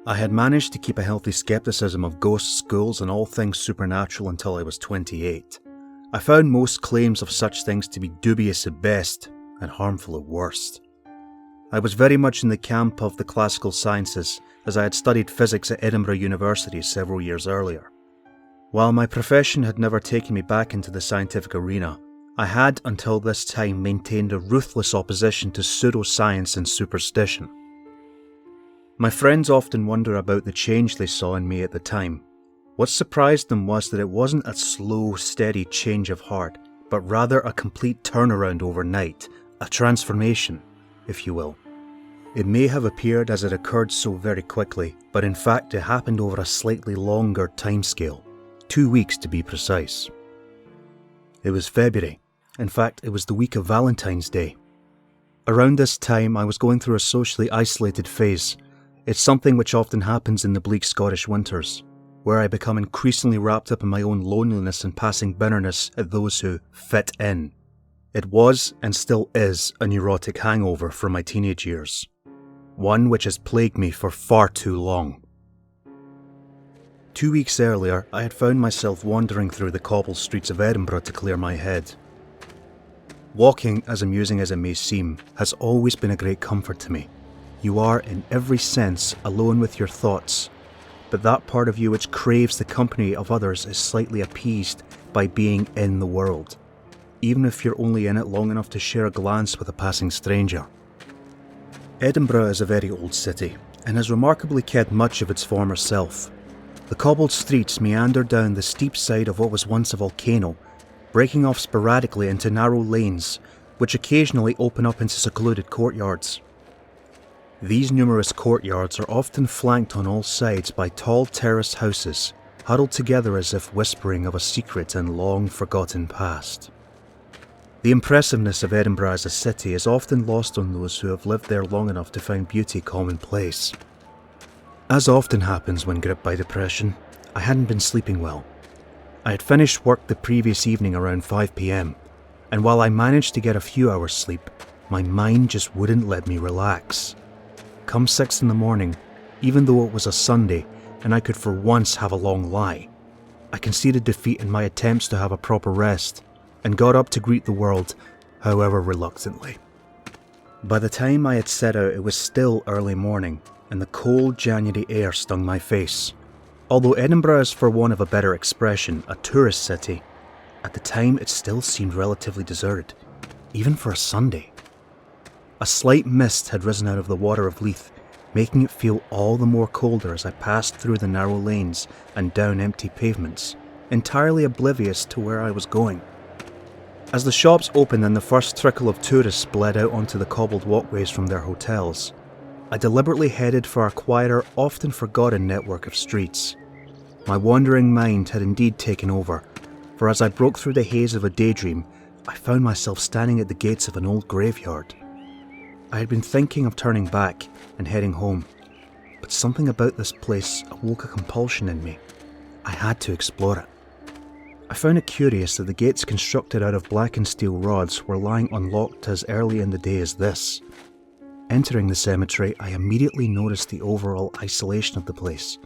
I had managed to keep a healthy skepticism of ghosts, ghouls, and all things supernatural until I was 28. I found most claims of such things to be dubious at best and harmful at worst. I was very much in the camp of the classical sciences, as I had studied physics at Edinburgh University several years earlier. While my profession had never taken me back into the scientific arena, I had until this time maintained a ruthless opposition to pseudoscience and superstition. My friends often wonder about the change they saw in me at the time. What surprised them was that it wasn't a slow, steady change of heart, but rather a complete turnaround overnight, a transformation, if you will. It may have appeared as it occurred so very quickly, but in fact it happened over a slightly longer timescale, 2 weeks to be precise. It was February. In fact, it was the week of Valentine's Day. Around this time, I was going through a socially isolated phase. It's something which often happens in the bleak Scottish winters, where I become increasingly wrapped up in my own loneliness and passing bitterness at those who fit in. It was, and still is, a neurotic hangover from my teenage years. One which has plagued me for far too long. 2 weeks earlier, I had found myself wandering through the cobbled streets of Edinburgh to clear my head. Walking, as amusing as it may seem, has always been a great comfort to me. You are, in every sense, alone with your thoughts, but that part of you which craves the company of others is slightly appeased by being in the world, even if you're only in it long enough to share a glance with a passing stranger. Edinburgh is a very old city, and has remarkably kept much of its former self. The cobbled streets meander down the steep side of what was once a volcano, breaking off sporadically into narrow lanes, which occasionally open up into secluded courtyards. These numerous courtyards are often flanked on all sides by tall terraced houses, huddled together as if whispering of a secret and long-forgotten past. The impressiveness of Edinburgh as a city is often lost on those who have lived there long enough to find beauty commonplace. As often happens when gripped by depression, I hadn't been sleeping well. I had finished work the previous evening around 5 p.m, and while I managed to get a few hours sleep, my mind just wouldn't let me relax. Come 6 in the morning, even though it was a Sunday and I could for once have a long lie, I conceded defeat in my attempts to have a proper rest and got up to greet the world, however reluctantly. By the time I had set out, it was still early morning, and the cold January air stung my face. Although Edinburgh is, for want of a better expression, a tourist city, at the time it still seemed relatively deserted, even for a Sunday. A slight mist had risen out of the water of Leith, making it feel all the more colder as I passed through the narrow lanes and down empty pavements, entirely oblivious to where I was going. As the shops opened and the first trickle of tourists bled out onto the cobbled walkways from their hotels, I deliberately headed for a quieter, often forgotten network of streets. My wandering mind had indeed taken over, for as I broke through the haze of a daydream, I found myself standing at the gates of an old graveyard. I had been thinking of turning back and heading home, but something about this place awoke a compulsion in me. I had to explore it. I found it curious that the gates constructed out of blackened steel rods were lying unlocked as early in the day as this. Entering the cemetery, I immediately noticed the overall isolation of the place,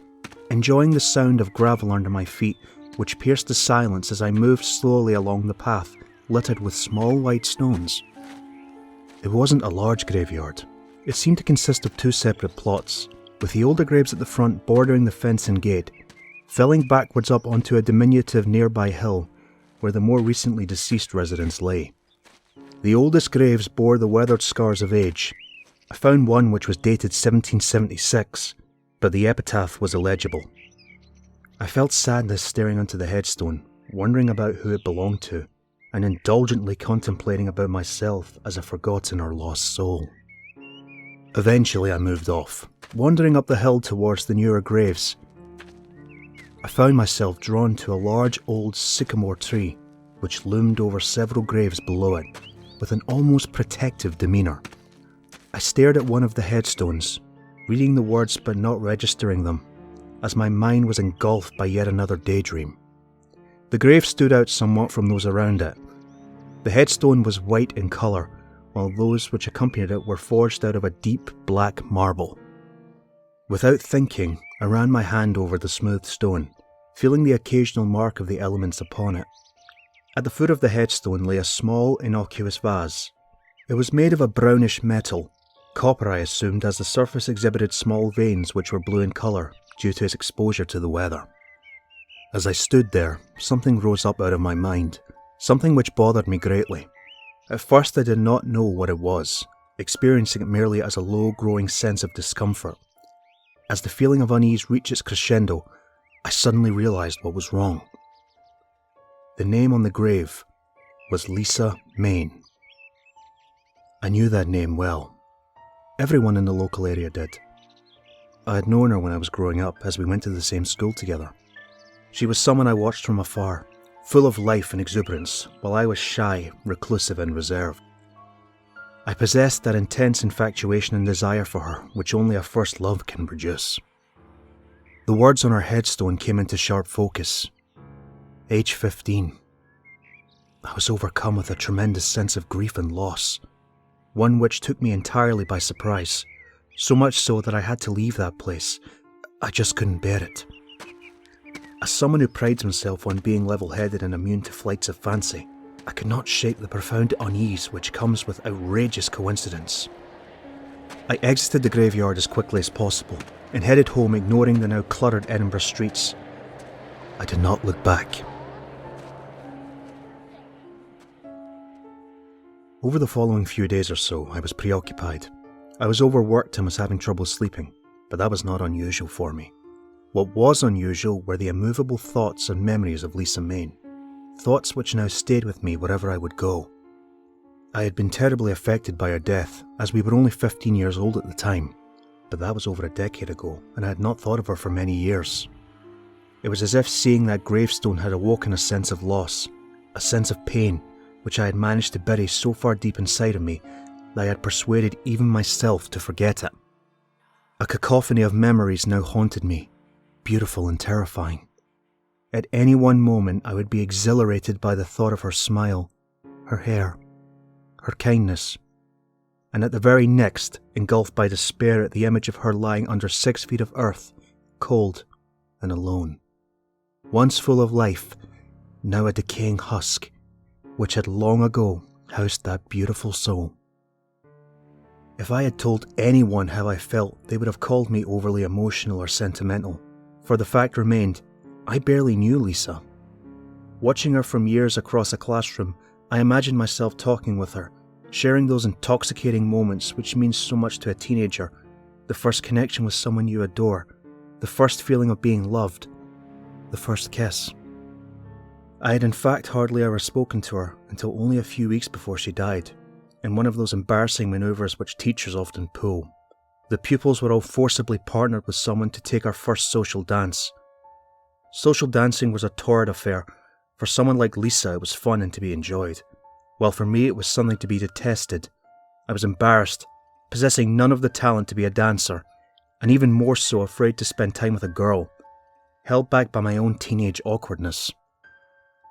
enjoying the sound of gravel under my feet, which pierced the silence as I moved slowly along the path littered with small white stones. It wasn't a large graveyard. It seemed to consist of 2 separate plots, with the older graves at the front bordering the fence and gate, filling backwards up onto a diminutive nearby hill where the more recently deceased residents lay. The oldest graves bore the weathered scars of age. I found one which was dated 1776, but the epitaph was illegible. I felt sadness staring onto the headstone, wondering about who it belonged to, and indulgently contemplating about myself as a forgotten or lost soul. Eventually I moved off, wandering up the hill towards the newer graves. I found myself drawn to a large old sycamore tree, which loomed over several graves below it, with an almost protective demeanour. I stared at one of the headstones, reading the words but not registering them, as my mind was engulfed by yet another daydream. The grave stood out somewhat from those around it. The headstone was white in colour, while those which accompanied it were forged out of a deep black marble. Without thinking, I ran my hand over the smooth stone, feeling the occasional mark of the elements upon it. At the foot of the headstone lay a small, innocuous vase. It was made of a brownish metal, copper I assumed, as the surface exhibited small veins which were blue in colour due to its exposure to the weather. As I stood there, something rose up out of my mind, something which bothered me greatly. At first I did not know what it was, experiencing it merely as a low-growing sense of discomfort. As the feeling of unease reached its crescendo, I suddenly realised what was wrong. The name on the grave was Lisa Maine. I knew that name well. Everyone in the local area did. I had known her when I was growing up, as we went to the same school together. She was someone I watched from afar, full of life and exuberance, while I was shy, reclusive and reserved. I possessed that intense infatuation and desire for her which only a first love can produce. The words on her headstone came into sharp focus. Age 15. I was overcome with a tremendous sense of grief and loss, one which took me entirely by surprise, so much so that I had to leave that place. I just couldn't bear it. As someone who prides himself on being level-headed and immune to flights of fancy, I could not shake the profound unease which comes with outrageous coincidence. I exited the graveyard as quickly as possible and headed home, ignoring the now cluttered Edinburgh streets. I did not look back. Over the following few days or so, I was preoccupied. I was overworked and was having trouble sleeping, but that was not unusual for me. What was unusual were the immovable thoughts and memories of Lisa Maine, thoughts which now stayed with me wherever I would go. I had been terribly affected by her death, as we were only 15 years old at the time, but that was over a decade ago, and I had not thought of her for many years. It was as if seeing that gravestone had awoken a sense of loss, a sense of pain, which I had managed to bury so far deep inside of me that I had persuaded even myself to forget it. A cacophony of memories now haunted me, beautiful and terrifying. At any one moment I would be exhilarated by the thought of her smile, her hair, her kindness, and at the very next engulfed by despair at the image of her lying under 6 feet of earth, cold and alone. Once full of life, now a decaying husk, which had long ago housed that beautiful soul. If I had told anyone how I felt, they would have called me overly emotional or sentimental, for the fact remained, I barely knew Lisa. Watching her from years across a classroom, I imagined myself talking with her, sharing those intoxicating moments which mean so much to a teenager, the first connection with someone you adore, the first feeling of being loved, the first kiss. I had in fact hardly ever spoken to her until only a few weeks before she died, in one of those embarrassing manoeuvres which teachers often pull. The pupils were all forcibly partnered with someone to take our first social dance. Social dancing was a torrid affair. For someone like Lisa, it was fun and to be enjoyed, while for me it was something to be detested. I was embarrassed, possessing none of the talent to be a dancer, and even more so afraid to spend time with a girl, held back by my own teenage awkwardness.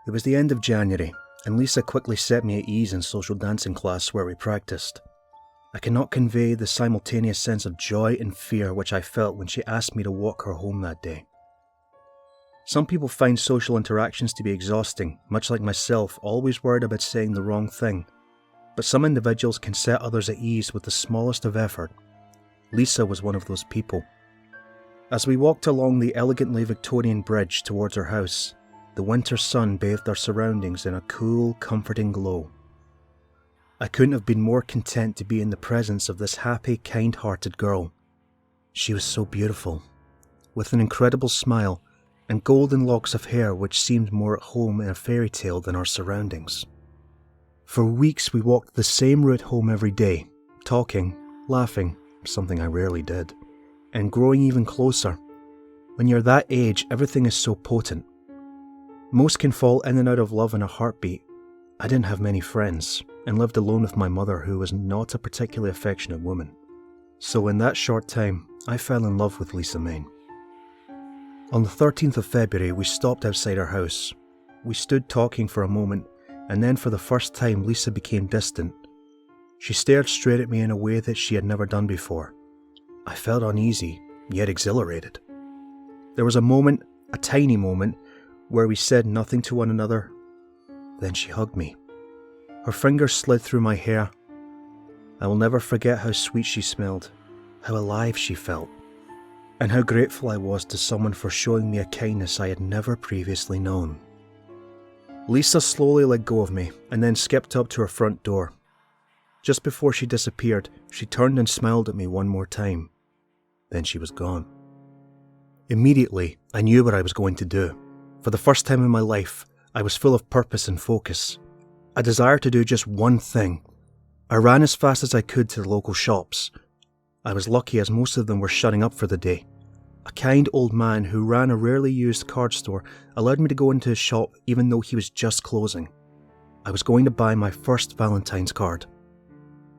It was the end of January, and Lisa quickly set me at ease in social dancing class where we practiced. I cannot convey the simultaneous sense of joy and fear which I felt when she asked me to walk her home that day. Some people find social interactions to be exhausting, much like myself, always worried about saying the wrong thing. But some individuals can set others at ease with the smallest of effort. Lisa was one of those people. As we walked along the elegantly Victorian bridge towards her house, the winter sun bathed our surroundings in a cool, comforting glow. I couldn't have been more content to be in the presence of this happy, kind-hearted girl. She was so beautiful, with an incredible smile and golden locks of hair which seemed more at home in a fairy tale than our surroundings. For weeks we walked the same route home every day, talking, laughing, something I rarely did, and growing even closer. When you're that age, everything is so potent. Most can fall in and out of love in a heartbeat. I didn't have many friends, and lived alone with my mother, who was not a particularly affectionate woman. So in that short time, I fell in love with Lisa Maine. On the 13th of February, we stopped outside our house. We stood talking for a moment, and then for the first time Lisa became distant. She stared straight at me in a way that she had never done before. I felt uneasy, yet exhilarated. There was a moment, a tiny moment, where we said nothing to one another. Then she hugged me. Her fingers slid through my hair. I will never forget how sweet she smelled, how alive she felt, and how grateful I was to someone for showing me a kindness I had never previously known. Lisa slowly let go of me and then skipped up to her front door. Just before she disappeared, she turned and smiled at me one more time. Then she was gone. Immediately, I knew what I was going to do. For the first time in my life, I was full of purpose and focus. A desire to do just one thing. I ran as fast as I could to the local shops. I was lucky as most of them were shutting up for the day. A kind old man who ran a rarely used card store allowed me to go into his shop even though he was just closing. I was going to buy my first Valentine's card.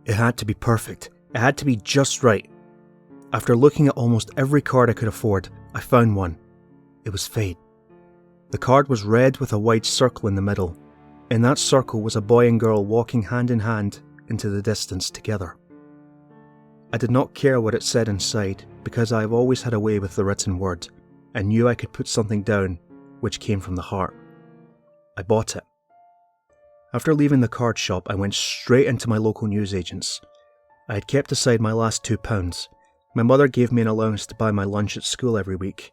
It had to be perfect. It had to be just right. After looking at almost every card I could afford, I found one. It was fate. The card was red with a white circle in the middle. In that circle was a boy and girl walking hand in hand into the distance together. I did not care what it said inside because I have always had a way with the written word and knew I could put something down which came from the heart. I bought it. After leaving the card shop, I went straight into my local newsagents. I had kept aside my last £2. My mother gave me an allowance to buy my lunch at school every week,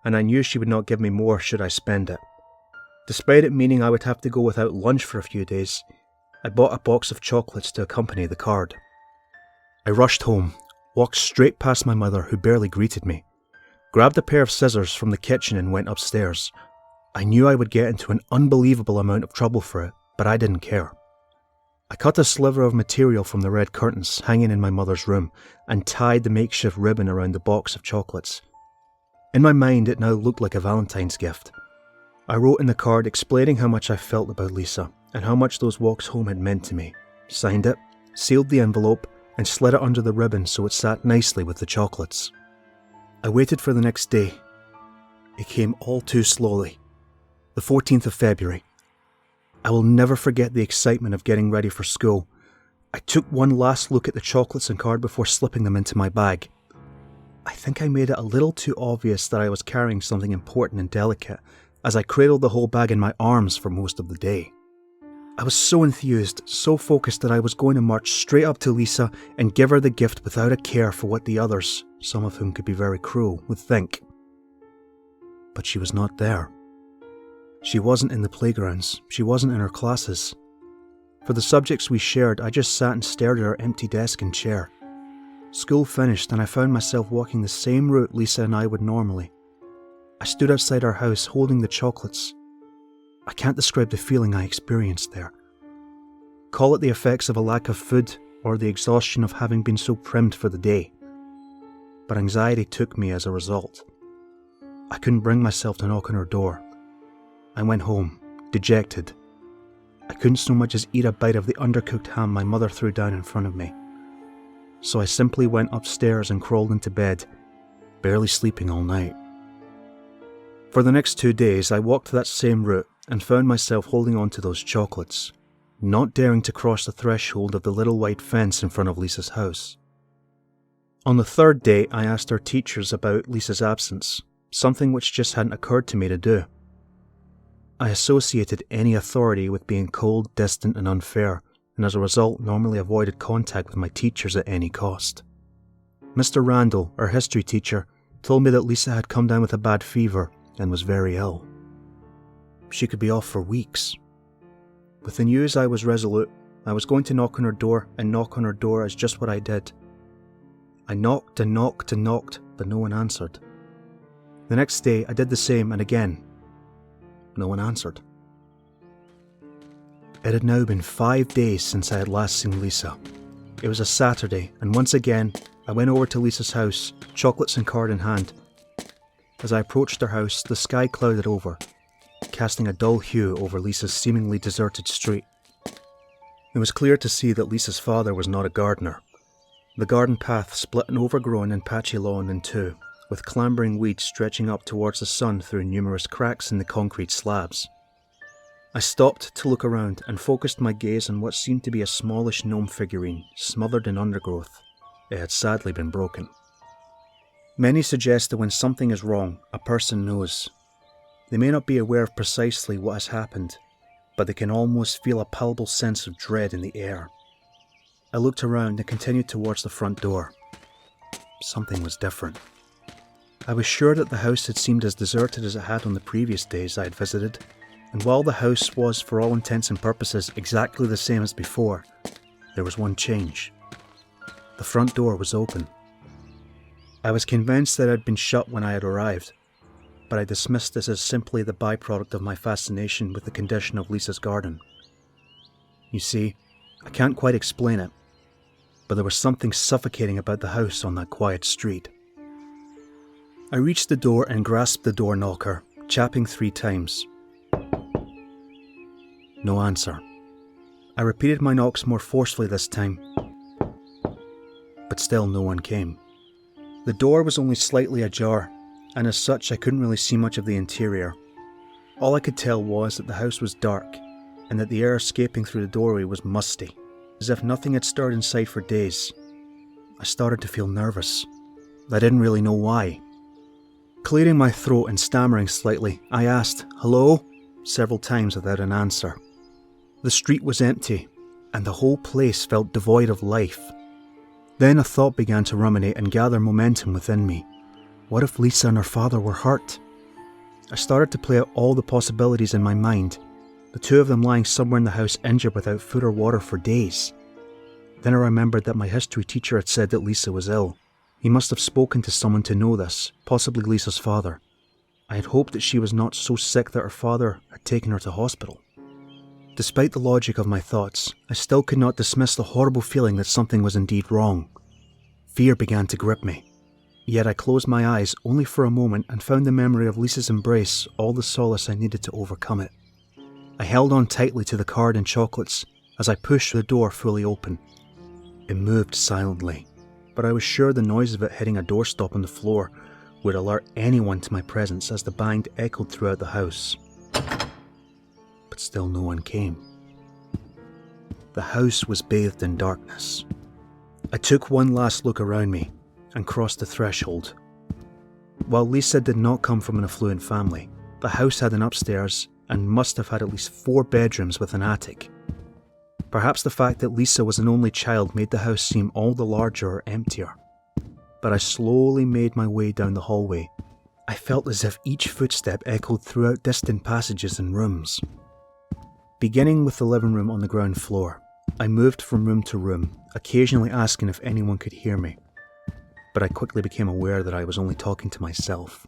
and I knew she would not give me more should I spend it. Despite it meaning I would have to go without lunch for a few days, I bought a box of chocolates to accompany the card. I rushed home, walked straight past my mother who barely greeted me, grabbed a pair of scissors from the kitchen and went upstairs. I knew I would get into an unbelievable amount of trouble for it, but I didn't care. I cut a sliver of material from the red curtains hanging in my mother's room and tied the makeshift ribbon around the box of chocolates. In my mind, it now looked like a Valentine's gift. I wrote in the card explaining how much I felt about Lisa and how much those walks home had meant to me, signed it, sealed the envelope, and slid it under the ribbon so it sat nicely with the chocolates. I waited for the next day. It came all too slowly. The 14th of February. I will never forget the excitement of getting ready for school. I took one last look at the chocolates and card before slipping them into my bag. I think I made it a little too obvious that I was carrying something important and delicate, as I cradled the whole bag in my arms for most of the day. I was so enthused, so focused that I was going to march straight up to Lisa and give her the gift without a care for what the others, some of whom could be very cruel, would think. But she was not there. She wasn't in the playgrounds, she wasn't in her classes. For the subjects we shared, I just sat and stared at her empty desk and chair. School finished and I found myself walking the same route Lisa and I would normally. I stood outside our house holding the chocolates. I can't describe the feeling I experienced there. Call it the effects of a lack of food or the exhaustion of having been so primed for the day. But anxiety took me as a result. I couldn't bring myself to knock on her door. I went home, dejected. I couldn't so much as eat a bite of the undercooked ham my mother threw down in front of me. So I simply went upstairs and crawled into bed, barely sleeping all night. For the next 2 days, I walked that same route and found myself holding on to those chocolates, not daring to cross the threshold of the little white fence in front of Lisa's house. On the 3rd day, I asked our teachers about Lisa's absence, something which just hadn't occurred to me to do. I associated any authority with being cold, distant and unfair, and as a result normally avoided contact with my teachers at any cost. Mr. Randall, our history teacher, told me that Lisa had come down with a bad fever and was very ill. She could be off for weeks. With the news, I was resolute. I was going to knock on her door, and knock on her door is just what I did. I knocked and knocked and knocked, but no one answered. The next day, I did the same, and again, no one answered. It had now been 5 days since I had last seen Lisa. It was a Saturday, and once again, I went over to Lisa's house, chocolates and card in hand. As I approached her house, the sky clouded over, casting a dull hue over Lisa's seemingly deserted street. It was clear to see that Lisa's father was not a gardener. The garden path split an overgrown and patchy lawn in two, with clambering weeds stretching up towards the sun through numerous cracks in the concrete slabs. I stopped to look around and focused my gaze on what seemed to be a smallish gnome figurine smothered in undergrowth. It had sadly been broken. Many suggest that when something is wrong, a person knows. They may not be aware of precisely what has happened, but they can almost feel a palpable sense of dread in the air. I looked around and continued towards the front door. Something was different. I was sure that the house had seemed as deserted as it had on the previous days I had visited, and while the house was, for all intents and purposes, exactly the same as before, there was one change. The front door was open. I was convinced that it had been shut when I had arrived, but I dismissed this as simply the byproduct of my fascination with the condition of Lisa's garden. You see, I can't quite explain it, but there was something suffocating about the house on that quiet street. I reached the door and grasped the door knocker, chapping 3 times. No answer. I repeated my knocks more forcefully this time, but still no one came. The door was only slightly ajar, and as such I couldn't really see much of the interior. All I could tell was that the house was dark, and that the air escaping through the doorway was musty, as if nothing had stirred inside for days. I started to feel nervous. I didn't really know why. Clearing my throat and stammering slightly, I asked, "Hello?" several times without an answer. The street was empty, and the whole place felt devoid of life. Then a thought began to ruminate and gather momentum within me. What if Lisa and her father were hurt? I started to play out all the possibilities in my mind, the 2 of them lying somewhere in the house injured without food or water for days. Then I remembered that my history teacher had said that Lisa was ill. He must have spoken to someone to know this, possibly Lisa's father. I had hoped that she was not so sick that her father had taken her to hospital. Despite the logic of my thoughts, I still could not dismiss the horrible feeling that something was indeed wrong. Fear began to grip me. Yet I closed my eyes only for a moment and found the memory of Lisa's embrace all the solace I needed to overcome it. I held on tightly to the card and chocolates as I pushed the door fully open. It moved silently, but I was sure the noise of it hitting a doorstop on the floor would alert anyone to my presence as the bang echoed throughout the house. But still no one came. The house was bathed in darkness. I took one last look around me and crossed the threshold. While Lisa did not come from an affluent family, the house had an upstairs and must have had at least 4 bedrooms with an attic. Perhaps the fact that Lisa was an only child made the house seem all the larger or emptier. But I slowly made my way down the hallway. I felt as if each footstep echoed throughout distant passages and rooms. Beginning with the living room on the ground floor, I moved from room to room, occasionally asking if anyone could hear me. But I quickly became aware that I was only talking to myself.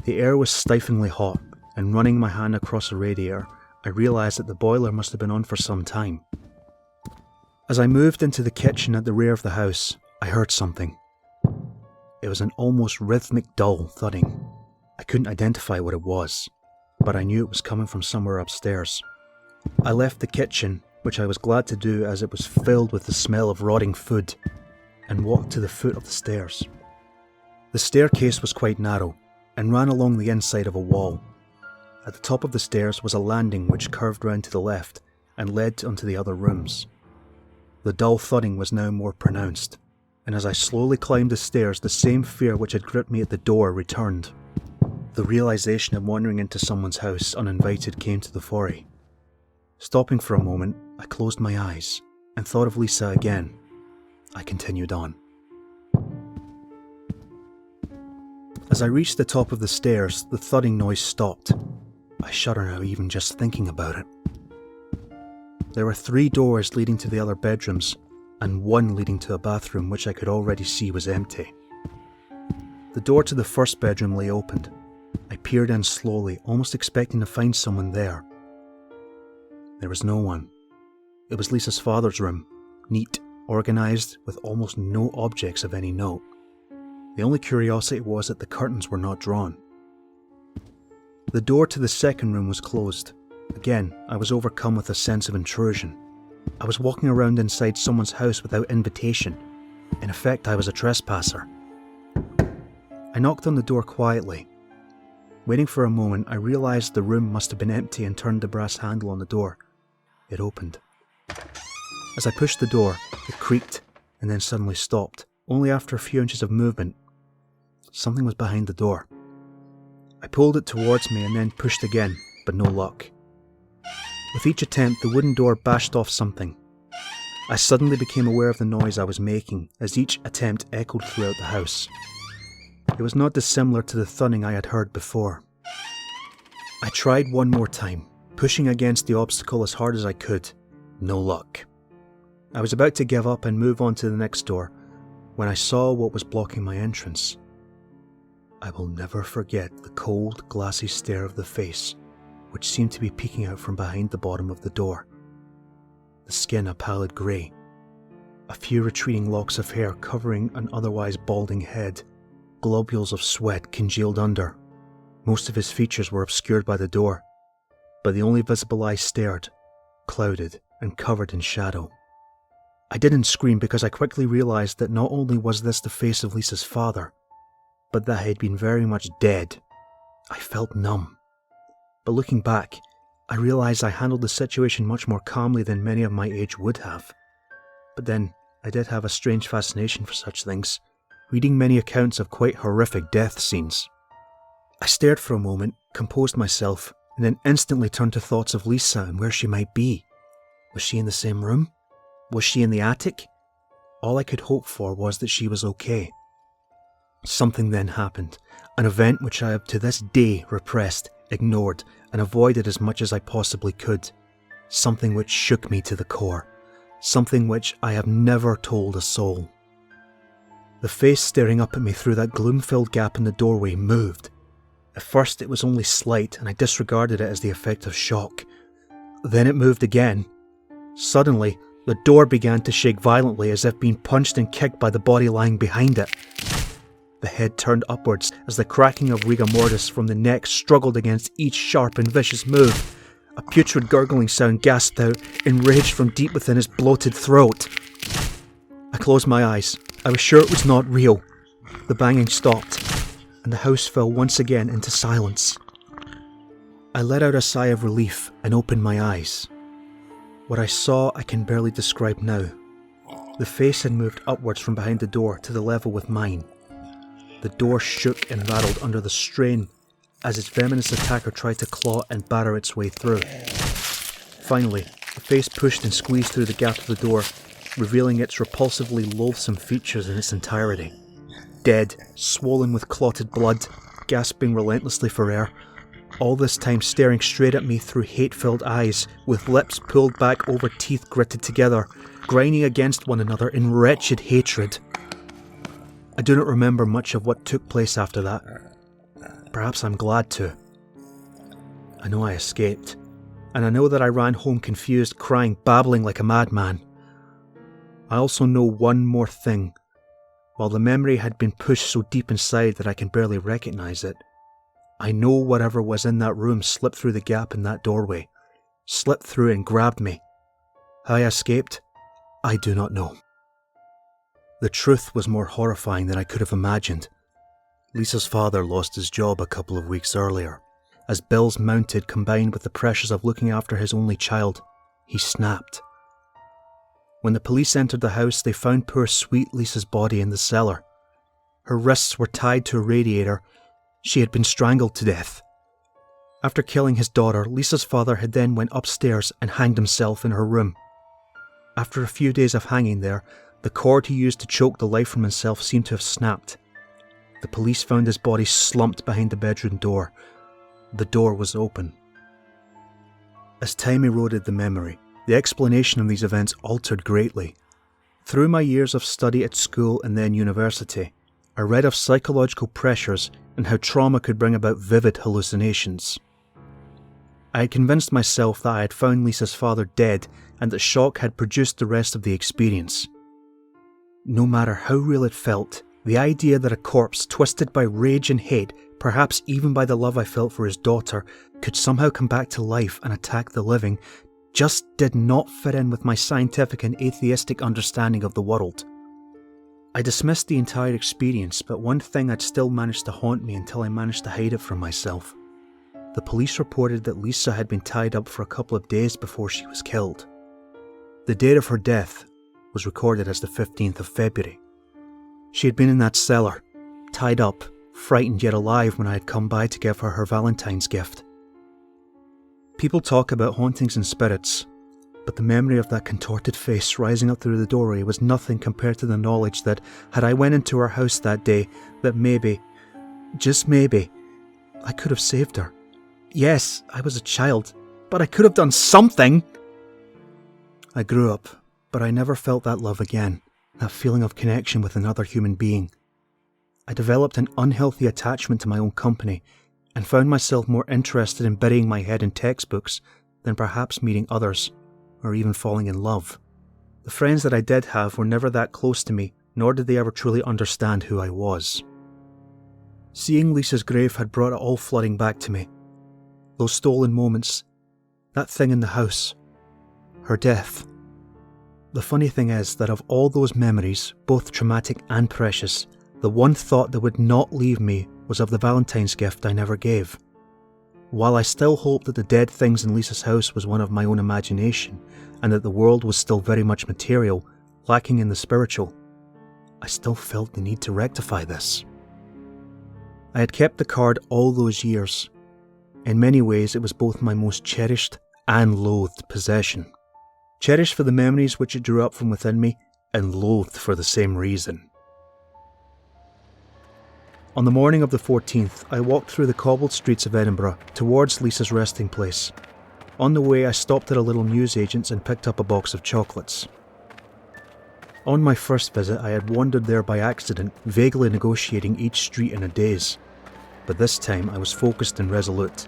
The air was stiflingly hot, and running my hand across a radiator, I realised that the boiler must have been on for some time. As I moved into the kitchen at the rear of the house, I heard something. It was an almost rhythmic dull thudding. I couldn't identify what it was, but I knew it was coming from somewhere upstairs. I left the kitchen, which I was glad to do as it was filled with the smell of rotting food, and walked to the foot of the stairs. The staircase was quite narrow, and ran along the inside of a wall. At the top of the stairs was a landing which curved round to the left and led onto the other rooms. The dull thudding was now more pronounced, and as I slowly climbed the stairs, the same fear which had gripped me at the door returned. The realisation of wandering into someone's house uninvited came to the fore. Stopping for a moment, I closed my eyes and thought of Lisa again. I continued on. As I reached the top of the stairs, the thudding noise stopped. I shudder now even just thinking about it. There were 3 doors leading to the other bedrooms, and one leading to a bathroom which I could already see was empty. The door to the first bedroom lay opened. I peered in slowly, almost expecting to find someone there. There was no one. It was Lisa's father's room, neat, organised, with almost no objects of any note. The only curiosity was that the curtains were not drawn. The door to the second room was closed. Again, I was overcome with a sense of intrusion. I was walking around inside someone's house without invitation. In effect, I was a trespasser. I knocked on the door quietly. Waiting for a moment, I realised the room must have been empty and turned the brass handle on the door. It opened. As I pushed the door, it creaked and then suddenly stopped, only after a few inches of movement. something was behind the door. I pulled it towards me and then pushed again, but no luck. With each attempt, the wooden door bashed off something. I suddenly became aware of the noise I was making as each attempt echoed throughout the house. It was not dissimilar to the thudding I had heard before. I tried one more time, pushing against the obstacle as hard as I could. No luck. I was about to give up and move on to the next door when I saw what was blocking my entrance. I will never forget the cold, glassy stare of the face, which seemed to be peeking out from behind the bottom of the door. The skin a pallid grey, a few retreating locks of hair covering an otherwise balding head, globules of sweat congealed under. Most of his features were obscured by the door, but the only visible eye stared, clouded and covered in shadow. I didn't scream because I quickly realised that not only was this the face of Lisa's father, but that he had been very much dead. I felt numb. But looking back, I realised I handled the situation much more calmly than many of my age would have. But then, I did have a strange fascination for such things, reading many accounts of quite horrific death scenes. I stared for a moment, composed myself, and then instantly turned to thoughts of Lisa and where she might be. Was she in the same room? Was she in the attic? All I could hope for was that she was okay. Something then happened, an event which I have to this day repressed, ignored, and avoided as much as I possibly could. Something which shook me to the core. Something which I have never told a soul. The face staring up at me through that gloom-filled gap in the doorway moved. At first it was only slight, and I disregarded it as the effect of shock. Then it moved again. Suddenly, the door began to shake violently as if being punched and kicked by the body lying behind it. The head turned upwards as the cracking of rigor mortis from the neck struggled against each sharp and vicious move. A putrid gurgling sound gasped out, enraged from deep within his bloated throat. I closed my eyes. I was sure it was not real. The banging stopped, and the house fell once again into silence. I let out a sigh of relief and opened my eyes. What I saw I can barely describe now. The face had moved upwards from behind the door to the level with mine. The door shook and rattled under the strain as its venomous attacker tried to claw and batter its way through. Finally, the face pushed and squeezed through the gap of the door, revealing its repulsively loathsome features in its entirety. Dead, swollen with clotted blood, gasping relentlessly for air, all this time staring straight at me through hate-filled eyes, with lips pulled back over teeth gritted together, grinding against one another in wretched hatred. I do not remember much of what took place after that. Perhaps I'm glad to. I know I escaped, and I know that I ran home confused, crying, babbling like a madman. I also know one more thing. While the memory had been pushed so deep inside that I can barely recognise it, I know whatever was in that room slipped through the gap in that doorway, slipped through and grabbed me. How I escaped, I do not know. The truth was more horrifying than I could have imagined. Lisa's father lost his job a couple of weeks earlier. As bills mounted combined with the pressures of looking after his only child, he snapped. When the police entered the house, they found poor sweet Lisa's body in the cellar. Her wrists were tied to a radiator. She had been strangled to death. After killing his daughter, Lisa's father had then went upstairs and hanged himself in her room. After a few days of hanging there, the cord he used to choke the life from himself seemed to have snapped. The police found his body slumped behind the bedroom door. The door was open. As time eroded the memory, the explanation of these events altered greatly. Through my years of study at school and then university, I read of psychological pressures and how trauma could bring about vivid hallucinations. I had convinced myself that I had found Lisa's father dead and that shock had produced the rest of the experience. No matter how real it felt, the idea that a corpse twisted by rage and hate, perhaps even by the love I felt for his daughter, could somehow come back to life and attack the living just did not fit in with my scientific and atheistic understanding of the world. I dismissed the entire experience, but one thing had still managed to haunt me until I managed to hide it from myself. The police reported that Lisa had been tied up for a couple of days before she was killed. The date of her death was recorded as the 15th of February. She had been in that cellar, tied up, frightened yet alive when I had come by to give her her Valentine's gift. People talk about hauntings and spirits, but the memory of that contorted face rising up through the doorway was nothing compared to the knowledge that, had I went into her house that day, that maybe, just maybe, I could have saved her. Yes, I was a child, but I could have done something! I grew up, but I never felt that love again, that feeling of connection with another human being. I developed an unhealthy attachment to my own company, and found myself more interested in burying my head in textbooks than perhaps meeting others, or even falling in love. The friends that I did have were never that close to me, nor did they ever truly understand who I was. Seeing Lisa's grave had brought it all flooding back to me. Those stolen moments, that thing in the house, her death. The funny thing is that of all those memories, both traumatic and precious, the one thought that would not leave me was of the Valentine's gift I never gave. While I still hoped that the dead things in Lisa's house was one of my own imagination, and that the world was still very much material, lacking in the spiritual, I still felt the need to rectify this. I had kept the card all those years. In many ways it was both my most cherished and loathed possession. Cherished for the memories which it drew up from within me, and loathed for the same reason. On the morning of the 14th, I walked through the cobbled streets of Edinburgh towards Lisa's resting place. On the way, I stopped at a little newsagent's and picked up a box of chocolates. On my first visit, I had wandered there by accident, vaguely negotiating each street in a daze. But this time, I was focused and resolute.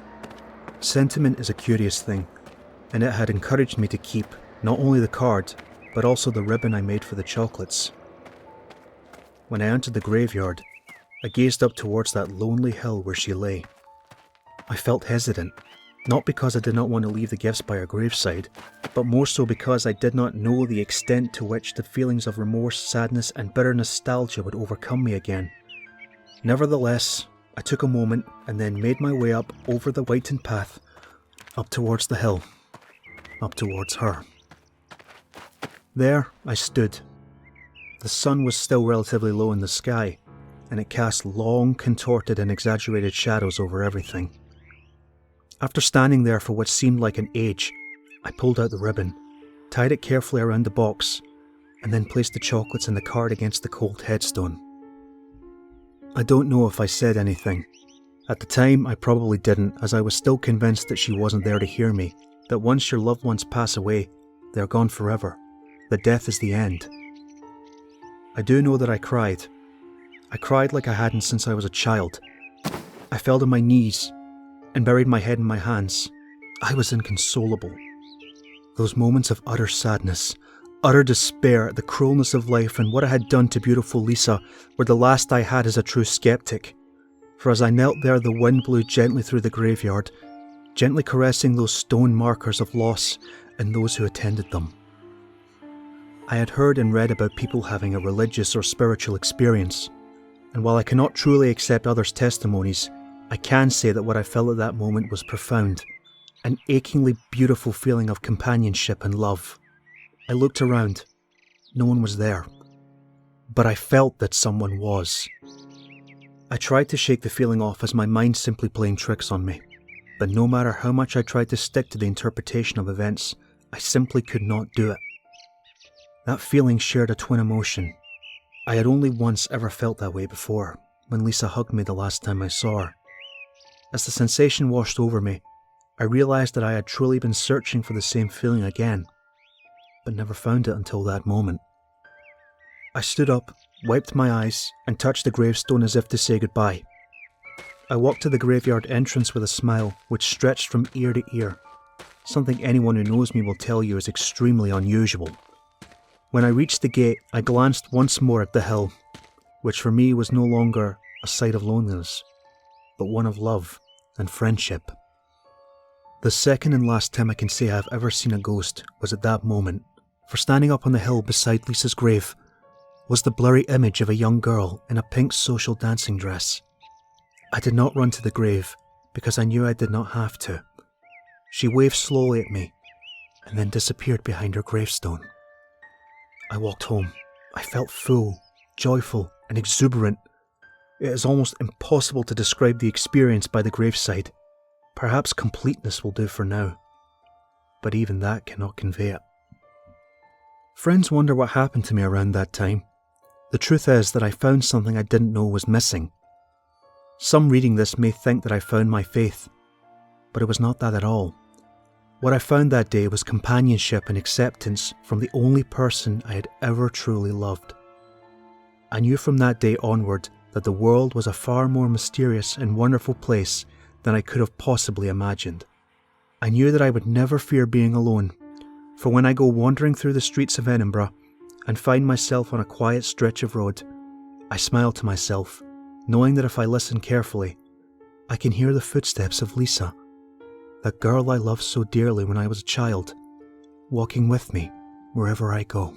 Sentiment is a curious thing, and it had encouraged me to keep not only the card, but also the ribbon I made for the chocolates. When I entered the graveyard, I gazed up towards that lonely hill where she lay. I felt hesitant, not because I did not want to leave the gifts by her graveside, but more so because I did not know the extent to which the feelings of remorse, sadness, and bitter nostalgia would overcome me again. Nevertheless, I took a moment and then made my way up over the whitened path, up towards the hill, up towards her. There I stood. The sun was still relatively low in the sky, and it cast long, contorted and exaggerated shadows over everything. After standing there for what seemed like an age, I pulled out the ribbon, tied it carefully around the box, and then placed the chocolates and the card against the cold headstone. I don't know if I said anything. At the time, I probably didn't, as I was still convinced that she wasn't there to hear me, that once your loved ones pass away, they're gone forever, that death is the end. I do know that I cried. I cried like I hadn't since I was a child. I fell to my knees and buried my head in my hands. I was inconsolable. Those moments of utter sadness, utter despair at the cruelness of life and what I had done to beautiful Lisa were the last I had as a true skeptic. For as I knelt there, the wind blew gently through the graveyard, gently caressing those stone markers of loss and those who attended them. I had heard and read about people having a religious or spiritual experience, and while I cannot truly accept others' testimonies, I can say that what I felt at that moment was profound, an achingly beautiful feeling of companionship and love. I looked around. No one was there. But I felt that someone was. I tried to shake the feeling off as my mind simply playing tricks on me, but no matter how much I tried to stick to the interpretation of events, I simply could not do it. That feeling shared a twin emotion. I had only once ever felt that way before, when Lisa hugged me the last time I saw her. As the sensation washed over me, I realised that I had truly been searching for the same feeling again, but never found it until that moment. I stood up, wiped my eyes, and touched the gravestone as if to say goodbye. I walked to the graveyard entrance with a smile which stretched from ear to ear, something anyone who knows me will tell you is extremely unusual. When I reached the gate, I glanced once more at the hill, which for me was no longer a sight of loneliness, but one of love and friendship. The second and last time I can say I have ever seen a ghost was at that moment, for standing up on the hill beside Lisa's grave was the blurry image of a young girl in a pink social dancing dress. I did not run to the grave because I knew I did not have to. She waved slowly at me and then disappeared behind her gravestone. I walked home. I felt full, joyful, and exuberant. It is almost impossible to describe the experience by the graveside. Perhaps completeness will do for now, but even that cannot convey it. Friends wonder what happened to me around that time. The truth is that I found something I didn't know was missing. Some reading this may think that I found my faith, but it was not that at all. What I found that day was companionship and acceptance from the only person I had ever truly loved. I knew from that day onward that the world was a far more mysterious and wonderful place than I could have possibly imagined. I knew that I would never fear being alone, for when I go wandering through the streets of Edinburgh and find myself on a quiet stretch of road, I smile to myself, knowing that if I listen carefully, I can hear the footsteps of Lisa, that girl I loved so dearly when I was a child, walking with me wherever I go.